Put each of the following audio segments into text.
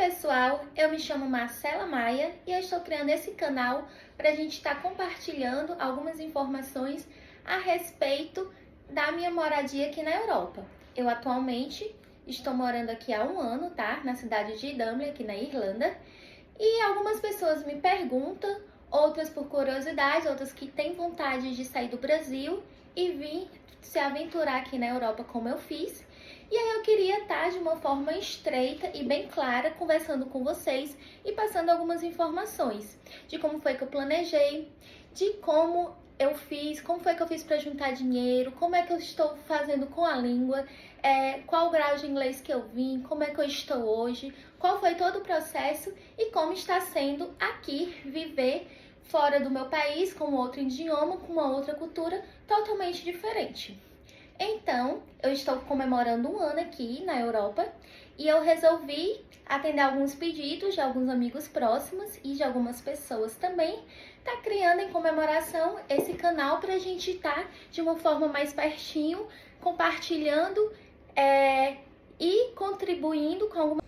pessoal, eu me chamo Marcela Maia e eu estou criando esse canal para a gente estar compartilhando algumas informações a respeito da minha moradia aqui na Europa. Eu atualmente estou morando aqui há um ano, tá? Na cidade de Dublin, aqui na Irlanda. E algumas pessoas me perguntam, outras por curiosidade, outras que têm vontade de sair do Brasil e vir se aventurar aqui na Europa como eu fiz. E aí eu queria estar de uma forma estreita e bem clara conversando com vocês e passando algumas informações de como foi que eu planejei, de como eu fiz, como foi que eu fiz para juntar dinheiro, como é que eu estou fazendo com a língua, qual o grau de inglês que eu vim, como é que eu estou hoje, qual foi todo o processo e como está sendo aqui viver fora do meu país, com outro idioma, com uma outra cultura totalmente diferente. Então, eu estou comemorando um ano aqui na Europa e eu resolvi atender alguns pedidos de alguns amigos próximos e de algumas pessoas também. Tá criando em comemoração esse canal para a gente estar de uma forma mais pertinho, compartilhando e contribuindo com alguma.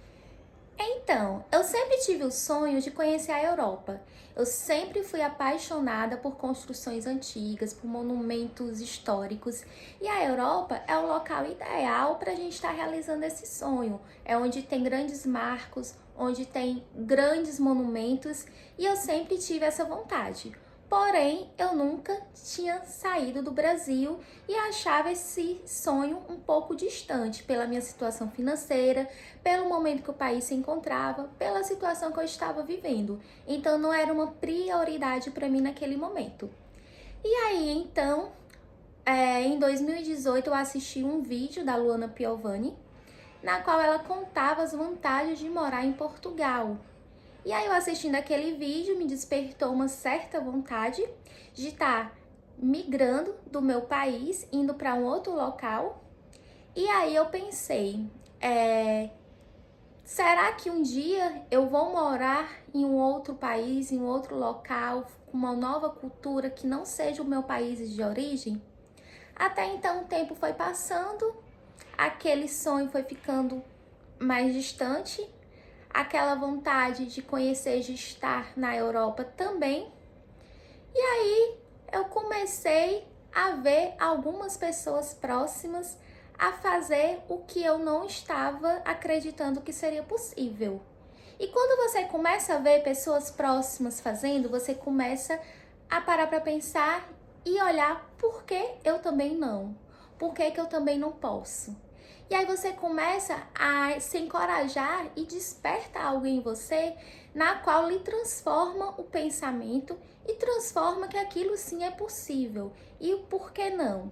Então, eu sempre tive o sonho de conhecer a Europa. Eu sempre fui apaixonada por construções antigas, por monumentos históricos. E a Europa é o local ideal para a gente estar realizando esse sonho. É onde tem grandes marcos, onde tem grandes monumentos. E eu sempre tive essa vontade. Porém, eu nunca tinha saído do Brasil e achava esse sonho um pouco distante pela minha situação financeira, pelo momento que o país se encontrava, pela situação que eu estava vivendo. Então, não era uma prioridade para mim naquele momento. E aí, então, em 2018, eu assisti um vídeo da Luana Piovani, na qual ela contava as vantagens de morar em Portugal. E aí, eu assistindo aquele vídeo, me despertou uma certa vontade de estar migrando do meu país, indo para um outro local. E aí eu pensei, será que um dia eu vou morar em um outro país, em um outro local, com uma nova cultura que não seja o meu país de origem? Até então o tempo foi passando, aquele sonho foi ficando mais distante. Aquela vontade de conhecer, de estar na Europa também. E aí eu comecei a ver algumas pessoas próximas a fazer o que eu não estava acreditando que seria possível. E quando você começa a ver pessoas próximas fazendo, você começa a parar para pensar e olhar por que eu também não? Por que eu também não posso? E aí você começa a se encorajar e desperta algo em você na qual lhe transforma o pensamento e transforma que aquilo sim é possível. E o porquê não?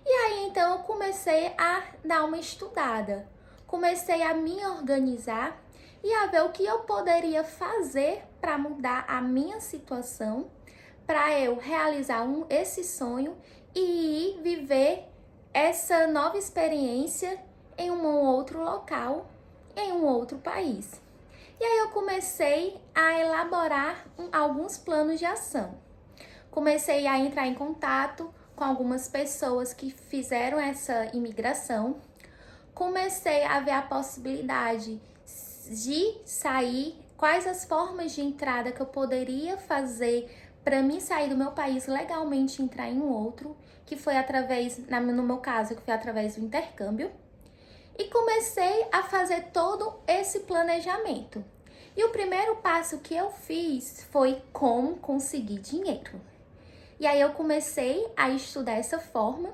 E aí então eu comecei a dar uma estudada. Comecei a me organizar e a ver o que eu poderia fazer para mudar a minha situação, para eu realizar esse sonho e ir viver essa nova experiência em um outro local, em um outro país. E aí eu comecei a elaborar alguns planos de ação. Comecei a entrar em contato com algumas pessoas que fizeram essa imigração. Comecei a ver a possibilidade de sair, quais as formas de entrada que eu poderia fazer para mim sair do meu país legalmente e entrar em um outro, que foi através, no meu caso, que foi através do intercâmbio. E comecei a fazer todo esse planejamento. E o primeiro passo que eu fiz foi como conseguir dinheiro. E aí eu comecei a estudar essa forma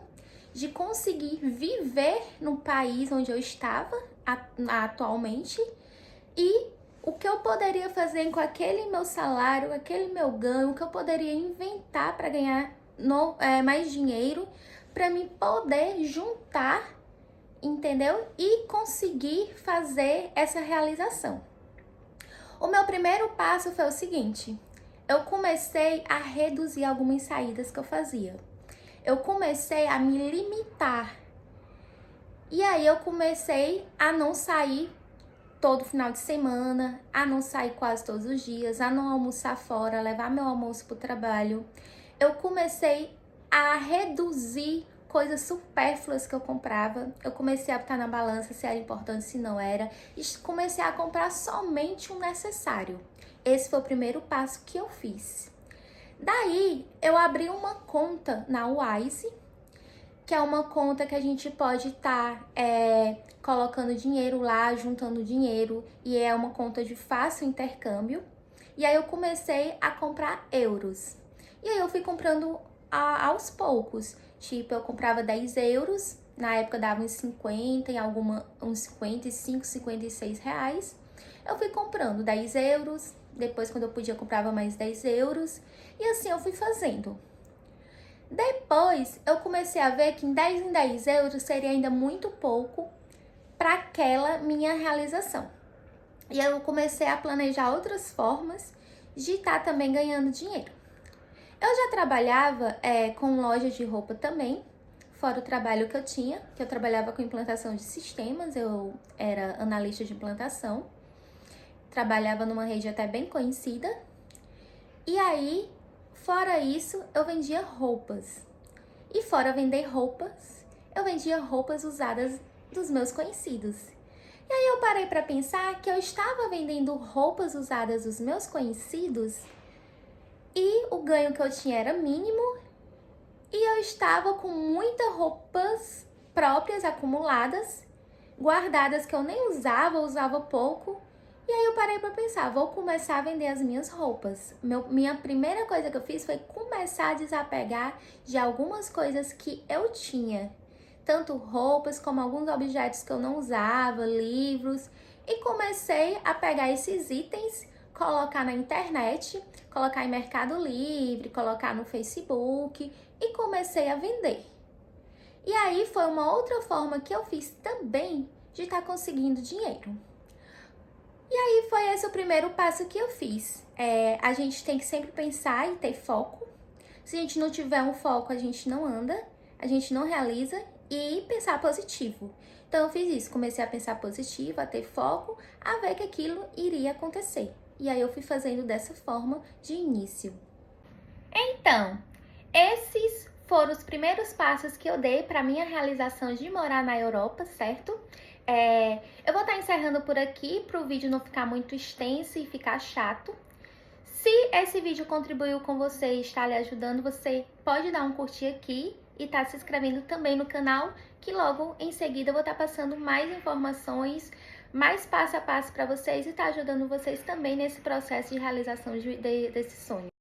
de conseguir viver no país onde eu estava atualmente e o que eu poderia fazer com aquele meu salário, aquele meu ganho, o que eu poderia inventar para ganhar mais dinheiro, para me poder juntar, entendeu? E conseguir fazer essa realização. O meu primeiro passo foi o seguinte: eu comecei a reduzir algumas saídas que eu fazia. Eu comecei a me limitar. E aí eu comecei a não sair todo final de semana, a não sair quase todos os dias, a não almoçar fora, levar meu almoço para o trabalho. Eu comecei a reduzir coisas supérfluas que eu comprava. Eu comecei a botar na balança se era importante, se não era. E comecei a comprar somente o necessário. Esse foi o primeiro passo que eu fiz. Daí, eu abri uma conta na Wise, que é uma conta que a gente pode estar colocando dinheiro lá, juntando dinheiro, e é uma conta de fácil intercâmbio. E aí eu comecei a comprar euros. E aí eu fui comprando aos poucos. Tipo, eu comprava 10 euros, na época dava uns 50, uns 55, 56 reais. Eu fui comprando 10 euros, depois quando eu podia eu comprava mais 10 euros. E assim eu fui fazendo. Depois, eu comecei a ver que em 10 euros seria ainda muito pouco para aquela minha realização. E aí eu comecei a planejar outras formas de estar também ganhando dinheiro. Eu já trabalhava com loja de roupa também, fora o trabalho que eu tinha, que eu trabalhava com implantação de sistemas, eu era analista de implantação, trabalhava numa rede até bem conhecida. E aí, fora isso, eu vendia roupas. E fora vender roupas, eu vendia roupas usadas dos meus conhecidos. E aí eu parei para pensar que eu estava vendendo roupas usadas dos meus conhecidos e o ganho que eu tinha era mínimo e eu estava com muitas roupas próprias acumuladas, guardadas que eu nem usava pouco. E aí eu parei para pensar, vou começar a vender as minhas roupas. Minha primeira coisa que eu fiz foi começar a desapegar de algumas coisas que eu tinha. Tanto roupas como alguns objetos que eu não usava, livros. E comecei a pegar esses itens, colocar na internet, colocar em Mercado Livre, colocar no Facebook e comecei a vender. E aí foi uma outra forma que eu fiz também de estar conseguindo dinheiro. E aí foi esse o primeiro passo que eu fiz. A gente tem que sempre pensar e ter foco. Se a gente não tiver um foco, a gente não anda, a gente não realiza e pensar positivo. Então eu fiz isso, comecei a pensar positivo, a ter foco, a ver que aquilo iria acontecer. E aí eu fui fazendo dessa forma de início. Então, esses foram os primeiros passos que eu dei para minha realização de morar na Europa, certo? Eu vou estar encerrando por aqui para o vídeo não ficar muito extenso e ficar chato. Se esse vídeo contribuiu com você e está lhe ajudando, você pode dar um curtir aqui e estar se inscrevendo também no canal, que logo em seguida eu vou estar passando mais informações, mais passo a passo para vocês e estar ajudando vocês também nesse processo de realização desse sonho.